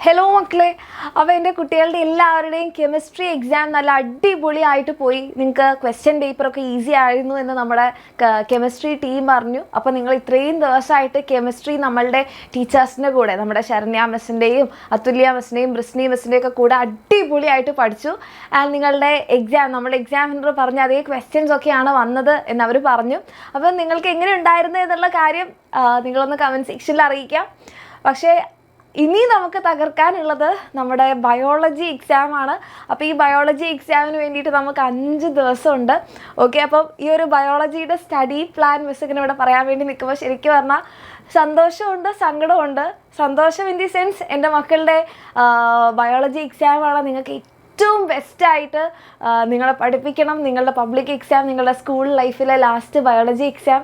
Hello മക്കളെ, അപ്പോൾ എൻ്റെ കുട്ടികളുടെ എല്ലാവരുടെയും കെമിസ്ട്രി എക്സാം നല്ല അടിപൊളിയായിട്ട് പോയി. നിങ്ങൾക്ക് ക്വസ്റ്റ്യൻ പേപ്പറൊക്കെ ഈസി ആയിരുന്നു എന്ന് നമ്മുടെ കെമിസ്ട്രി ടീം പറഞ്ഞു. അപ്പോൾ നിങ്ങൾ ഇത്രയും ദിവസമായിട്ട് കെമിസ്ട്രി നമ്മളുടെ ടീച്ചേഴ്സിൻ്റെ കൂടെ, നമ്മുടെ ശരണ്യ മിസ്സിൻ്റെയും അതുല്യ മിസ്സിൻ്റെയും ബ്രിസ്നി മിസ്സിൻ്റെയും ഒക്കെ കൂടെ അടിപൊളിയായിട്ട് പഠിച്ചു. ആൻഡ് നിങ്ങളുടെ എക്സാം, നമ്മുടെ എക്സാമിനർ പറഞ്ഞ അതേ ക്വസ്റ്റ്യൻസ് ഒക്കെയാണ് വന്നത് എന്നവർ പറഞ്ഞു. അപ്പോൾ നിങ്ങൾക്ക് എങ്ങനെ ഉണ്ടായിരുന്നു എന്നുള്ള കാര്യം നിങ്ങളൊന്ന് കമൻറ്റ് സെക്ഷനിൽ അറിയിക്കാം. പക്ഷേ ഇനി നമുക്ക് തകർക്കാനുള്ളത് നമ്മുടെ ബയോളജി എക്സാമാണ്. അപ്പോൾ ഈ ബയോളജി എക്സാമിന് വേണ്ടിയിട്ട് നമുക്ക് 5 ദിവസമുണ്ട്. ഓക്കെ, അപ്പം ഈ ഒരു ബയോളജിയുടെ സ്റ്റഡി പ്ലാൻ മിസ് ഇങ്ങനെ ഇവിടെ പറയാൻ വേണ്ടി നിൽക്കുമ്പോൾ ശരിക്കും പറഞ്ഞാൽ സന്തോഷമുണ്ട്, സങ്കടമുണ്ട്. സന്തോഷം ഇൻ ദി സെൻസ് എൻ്റെ മക്കളുടെ ബയോളജി എക്സാമാണ് നിങ്ങൾക്ക് ഏറ്റവും ബെസ്റ്റായിട്ട് നിങ്ങളെ പഠിപ്പിക്കണം. നിങ്ങളുടെ പബ്ലിക് എക്സാം, നിങ്ങളുടെ സ്കൂൾ ലൈഫിലെ ലാസ്റ്റ് ബയോളജി എക്സാം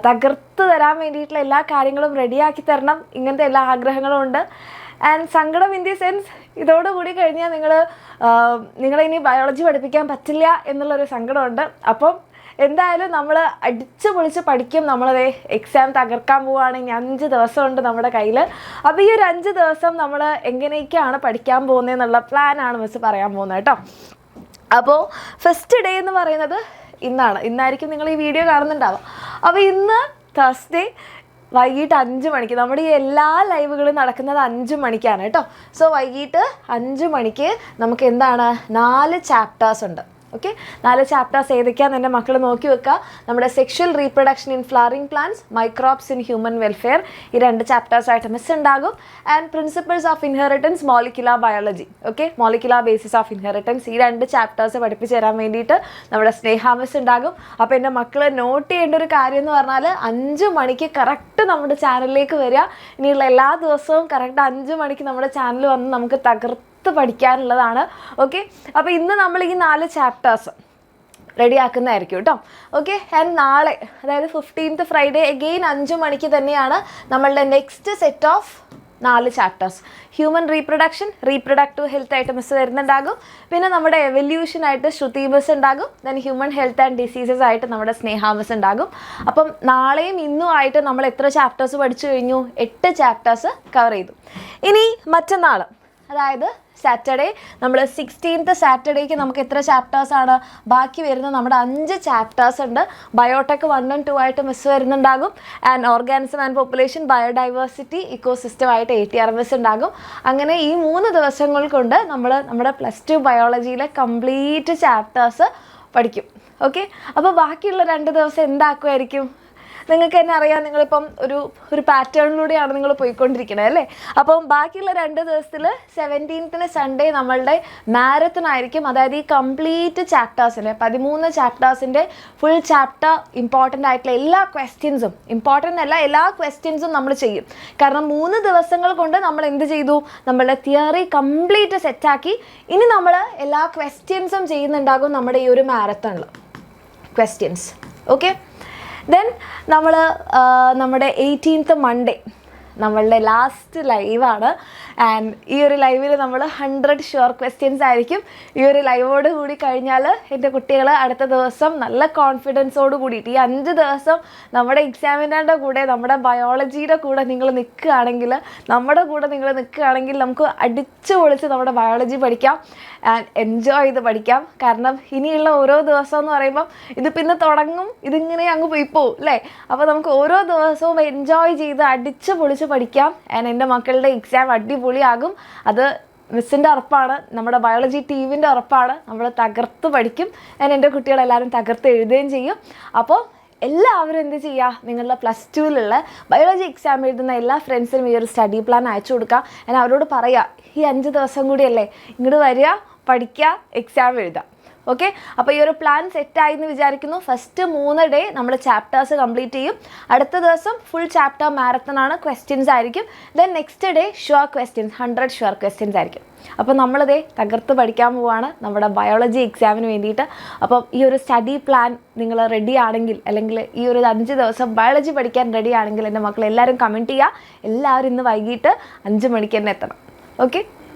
തകർത്ത് തരാൻ വേണ്ടിയിട്ടുള്ള എല്ലാ കാര്യങ്ങളും റെഡിയാക്കി തരണം. ഇങ്ങനത്തെ എല്ലാ ആഗ്രഹങ്ങളും ഉണ്ട്. ആൻഡ് സങ്കടം ഇൻ ദി സെൻസ്, ഇതോടുകൂടി കഴിഞ്ഞാൽ നിങ്ങളിനി ബയോളജി പഠിപ്പിക്കാൻ പറ്റില്ല എന്നുള്ളൊരു സങ്കടമുണ്ട്. അപ്പം എന്തായാലും നമ്മൾ അടിച്ച് പൊളിച്ച് പഠിക്കും. നമ്മളത് എക്സാം തകർക്കാൻ പോവുകയാണ്. ഇനി 5 ദിവസമുണ്ട് നമ്മുടെ കയ്യിൽ. അപ്പോൾ ഈ ഒരു 5 ദിവസം നമ്മൾ എങ്ങനെയൊക്കെയാണ് പഠിക്കാൻ പോകുന്നത് എന്നുള്ള പ്ലാനാണ് മിസ് പറയാൻ പോകുന്നത് കേട്ടോ. അപ്പോൾ ഫസ്റ്റ് ഡേ എന്ന് പറയുന്നത് ഇന്നായിരിക്കും നിങ്ങൾ ഈ വീഡിയോ കാണുന്നുണ്ടാവുക. അപ്പോൾ ഇന്ന് തേഴ്സ്ഡേ വൈകിട്ട് 5 മണിക്ക് നമ്മുടെ ഈ എല്ലാ ലൈവുകളും നടക്കുന്നത് 5 മണിക്കാണ് കേട്ടോ. സോ വൈകിട്ട് 5 മണിക്ക് നമുക്ക് 4 ചാപ്റ്റേഴ്സ് ഉണ്ട്. ഓക്കെ, 4 ചാപ്റ്റേഴ്സ് ഏതൊക്കെയാണെന്ന് എൻ്റെ മക്കൾ നോക്കി വെക്കുക. നമ്മുടെ sexual reproduction in flowering plants, microbes in human welfare, ഈ 2 ചാപ്റ്റേഴ്സായിട്ട് മിസ് ഉണ്ടാകും. And principles of inheritance, molecular biology. Okay, molecular basis of inheritance, ഈ 2 ചാപ്റ്റേഴ്സ് പഠിപ്പിച്ച് തരാൻ വേണ്ടിയിട്ട് നമ്മുടെ സ്നേഹ മിസ് ഉണ്ടാകും. അപ്പോൾ എൻ്റെ മക്കൾ നോട്ട് ചെയ്യേണ്ട ഒരു കാര്യം എന്ന് പറഞ്ഞാൽ 5 മണിക്ക് കറക്റ്റ് നമ്മുടെ ചാനലിലേക്ക് വരിക. ഇനിയുള്ള എല്ലാ ദിവസവും കറക്റ്റ് 5 മണിക്ക് നമ്മുടെ ചാനൽ വന്ന് നമുക്ക് പഠിക്കാനുള്ളതാണ്. ഓക്കെ, അപ്പോൾ ഇന്ന് നമ്മൾ ഈ 4 ചാപ്റ്റേഴ്സ് റെഡിയാക്കുന്നതായിരിക്കും കേട്ടോ. ഓക്കെ, ആൻഡ് നാളെ, അതായത് 15th ഫ്രൈഡേ അഗെയിൻ 5 മണിക്ക് തന്നെയാണ് നമ്മളുടെ next set of 4 chapters. Human reproductive health ആയിട്ട് മിസ് വരുന്നുണ്ടാകും. പിന്നെ നമ്മുടെ എവല്യൂഷനായിട്ട് ശ്രുതി മിസ് ഉണ്ടാകും. Then human health and diseases ആയിട്ട് നമ്മുടെ സ്നേഹ മിസ് ഉണ്ടാകും. അപ്പം നാളെയും ഇന്നും ആയിട്ട് നമ്മൾ എത്ര ചാപ്റ്റേഴ്സ് പഠിച്ചു കഴിഞ്ഞു? 8 ചാപ്റ്റേഴ്സ് കവർ ചെയ്തു. ഇനി മറ്റന്നാൾ, അതായത് സാറ്റർഡേ, നമ്മൾ 16th സാറ്റർഡേക്ക് നമുക്ക് എത്ര ചാപ്റ്റേഴ്സാണ് ബാക്കി വരുന്നത്? നമ്മുടെ 5 ചാപ്റ്റേഴ്സ് ഉണ്ട്. ബയോടെക് 1 and 2 ആയിട്ട് മിസ് വരുന്നുണ്ടാകും. And organism and population, biodiversity, ecosystem ആയിട്ട് ATR മിസ് ഉണ്ടാകും. അങ്ങനെ ഈ 3 ദിവസങ്ങൾ കൊണ്ട് നമ്മൾ നമ്മുടെ +2 ബയോളജിയിലെ കംപ്ലീറ്റ് ചാപ്റ്റേഴ്സ് പഠിക്കും. ഓക്കെ, അപ്പോൾ ബാക്കിയുള്ള 2 ദിവസം എന്താക്കുമായിരിക്കും? നിങ്ങൾക്ക് തന്നെ അറിയാം, നിങ്ങളിപ്പം ഒരു പാറ്റേണിലൂടെയാണ് നിങ്ങൾ പോയിക്കൊണ്ടിരിക്കുന്നത് അല്ലേ. അപ്പം ബാക്കിയുള്ള 2 ദിവസത്തിൽ 17th സൺഡേ നമ്മളുടെ മാരത്തൺ ആയിരിക്കും. അതായത് ഈ കംപ്ലീറ്റ് ചാപ്റ്റേഴ്സിൻ്റെ 13 ചാപ്റ്റേഴ്സിൻ്റെ ഫുൾ ചാപ്റ്റർ ഇമ്പോർട്ടൻ്റ് ആയിട്ടുള്ള എല്ലാ ക്വസ്റ്റ്യൻസും, ഇമ്പോർട്ടൻ്റ് അല്ല, എല്ലാ ക്വസ്റ്റ്യൻസും നമ്മൾ ചെയ്യും. കാരണം 3 ദിവസങ്ങൾ കൊണ്ട് നമ്മൾ എന്ത് ചെയ്തു? നമ്മളുടെ തിയറി കംപ്ലീറ്റ് സെറ്റാക്കി. ഇനി നമ്മൾ എല്ലാ ക്വസ്റ്റ്യൻസും ചെയ്യുന്നുണ്ടാകും നമ്മുടെ ഈ ഒരു മാരത്തണിൽ ക്വസ്റ്റ്യൻസ്. ഓക്കെ, ദെൻ നമ്മൾ നമ്മുടെ 18th മൺഡേ നമ്മളുടെ ലാസ്റ്റ് ലൈവാണ്. ആൻഡ് ഈ ഒരു ലൈവിൽ നമ്മൾ 100 ഷുവർ ക്വസ്റ്റ്യൻസ് ആയിരിക്കും. ഈ ഒരു ലൈവോട് കൂടി കഴിഞ്ഞാൽ എൻ്റെ കുട്ടികൾ അടുത്ത ദിവസം നല്ല കോൺഫിഡൻസോട് കൂടിയിട്ട് ഈ 5 ദിവസം നമ്മുടെ എക്സാമിനറുടെ കൂടെ, നമ്മുടെ ബയോളജിയുടെ കൂടെ നിങ്ങൾ നിൽക്കുകയാണെങ്കിൽ, നമുക്ക് അടിച്ചു പൊളിച്ച് നമ്മുടെ ബയോളജി പഠിക്കാം ആൻഡ് എൻജോയ് ചെയ്ത് പഠിക്കാം. കാരണം ഇനിയുള്ള ഓരോ ദിവസം എന്ന് പറയുമ്പം ഇത് പിന്നെ തുടങ്ങും, ഇതിങ്ങനെ അങ്ങ് പോയിപ്പോവും അല്ലേ. അപ്പോൾ നമുക്ക് ഓരോ ദിവസവും എൻജോയ് ചെയ്ത് അടിച്ചു പൊളിച്ച് പഠിക്കാം. ആൻഡ് എൻ്റെ മക്കളുടെ എക്സാം അടിപൊളിയാകും. അത് മിസ്സിൻ്റെ ഉറപ്പാണ്, നമ്മുടെ ബയോളജി ടീമിൻ്റെ ഉറപ്പാണ്. നമ്മൾ തകർത്ത് പഠിക്കും. ആൻഡ് എൻ്റെ കുട്ടികളെല്ലാവരും തകർത്ത് എഴുതുകയും ചെയ്യും. അപ്പോൾ എല്ലാവരും എന്ത് ചെയ്യുക? നിങ്ങളുടെ +2ലുള്ള ബയോളജി എക്സാം എഴുതുന്ന എല്ലാ ഫ്രണ്ട്സിനും ഈ ഒരു സ്റ്റഡി പ്ലാൻ അയച്ചു കൊടുക്കുക. ഞാൻ അവരോട് പറയുക, ഈ 5 ദിവസം കൂടിയല്ലേ, ഇങ്ങോട്ട് വരിക, പഠിക്കുക, എക്സാം എഴുതുക. ഓക്കെ, അപ്പോൾ ഈ ഒരു പ്ലാൻ സെറ്റായി എന്ന് വിചാരിക്കുന്നു. ഫസ്റ്റ് 3 ഡേ നമ്മൾ ചാപ്റ്റേഴ്സ് കംപ്ലീറ്റ് ചെയ്യും. അടുത്ത ദിവസം ഫുൾ ചാപ്റ്റർ മാരത്തൺ ആണ്, ക്വസ്റ്റ്യൻസ് ആയിരിക്കും. Then next day sure questions, 100 sure questions ആയിരിക്കും. അപ്പോൾ നമ്മളിതേ തകർത്ത് പഠിക്കാൻ പോവുകയാണ് നമ്മുടെ ബയോളജി എക്സാമിന് വേണ്ടിയിട്ട്. അപ്പം ഈ ഒരു സ്റ്റഡി പ്ലാൻ നിങ്ങൾ റെഡി ആണെങ്കിൽ, അല്ലെങ്കിൽ ഈ ഒരു 5 ദിവസം ബയോളജി പഠിക്കാൻ റെഡി ആണെങ്കിൽ എൻ്റെ മക്കൾ എല്ലാവരും കമൻറ്റ് ചെയ്യുക. എല്ലാവരും ഇന്ന് വൈകിട്ട് 5 മണിക്ക് തന്നെ എത്തണം. ഓക്കെ.